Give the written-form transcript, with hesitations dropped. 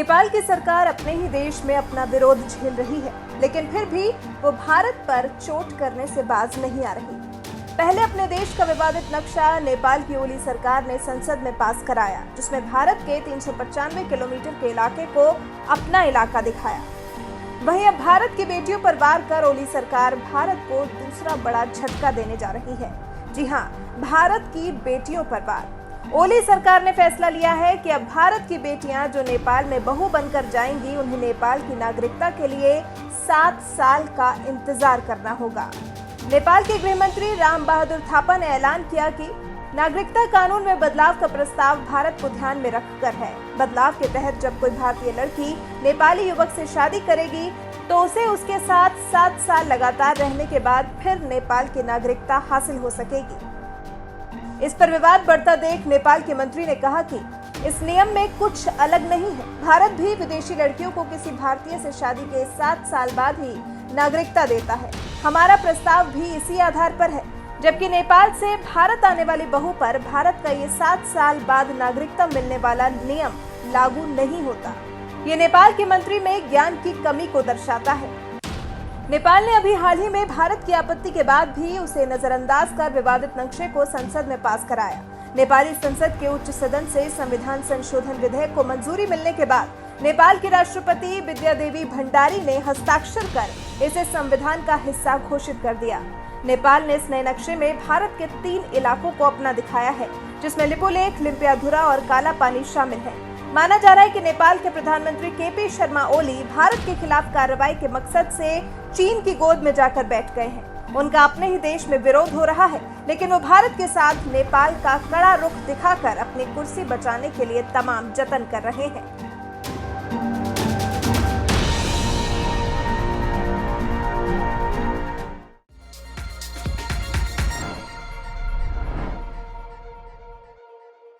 नेपाल की सरकार अपने ही देश में अपना विरोध झेल रही है, लेकिन फिर भी वो भारत पर चोट करने से बाज नहीं आ रही। पहले अपने देश का विवादित नक्शा नेपाल की ओली सरकार ने संसद में पास कराया, जिसमें भारत के 395 किलोमीटर के इलाके को अपना इलाका दिखाया। वहीं अब भारत की बेटियों पर वार कर ओली सरकार भारत को दूसरा बड़ा झटका देने जा रही है। जी हां, भारत की बेटियों पर वार। ओली सरकार ने फैसला लिया है कि अब भारत की बेटियां जो नेपाल में बहू बनकर जाएंगी, उन्हें नेपाल की नागरिकता के लिए 7 साल का इंतजार करना होगा। नेपाल के गृह मंत्री राम बहादुर थापा ने ऐलान किया कि नागरिकता कानून में बदलाव का प्रस्ताव भारत को ध्यान में रखकर है। बदलाव के तहत जब कोई भारतीय लड़की नेपाली युवक से शादी करेगी तो उसे उसके साथ 7 साल लगातार रहने के बाद फिर नेपाल की नागरिकता हासिल हो सकेगी। इस पर विवाद बढ़ता देख नेपाल के मंत्री ने कहा कि इस नियम में कुछ अलग नहीं है। भारत भी विदेशी लड़कियों को किसी भारतीय से शादी के 7 साल बाद ही नागरिकता देता है। हमारा प्रस्ताव भी इसी आधार पर है, जबकि नेपाल से भारत आने वाली बहू पर भारत का ये 7 साल बाद नागरिकता मिलने वाला नियम लागू नहीं होता। ये नेपाल के मंत्री में ज्ञान की कमी को दर्शाता है। नेपाल ने अभी हाल ही में भारत की आपत्ति के बाद भी उसे नजरअंदाज कर विवादित नक्शे को संसद में पास कराया। नेपाली संसद के उच्च सदन से संविधान संशोधन विधेयक को मंजूरी मिलने के बाद नेपाल की राष्ट्रपति विद्यादेवी भंडारी ने हस्ताक्षर कर इसे संविधान का हिस्सा घोषित कर दिया। नेपाल ने इस नए नक्शे में भारत के 3 इलाकों को अपना दिखाया है, जिसमें लिपुलेख, लिम्पियाधुरा और काला पानी शामिल है। माना जा रहा है कि नेपाल के प्रधानमंत्री के.पी. शर्मा ओली भारत के खिलाफ कार्रवाई के मकसद से चीन की गोद में जाकर बैठ गए हैं। उनका अपने ही देश में विरोध हो रहा है, लेकिन वो भारत के साथ नेपाल का कड़ा रुख दिखाकर अपनी कुर्सी बचाने के लिए तमाम जतन कर रहे हैं।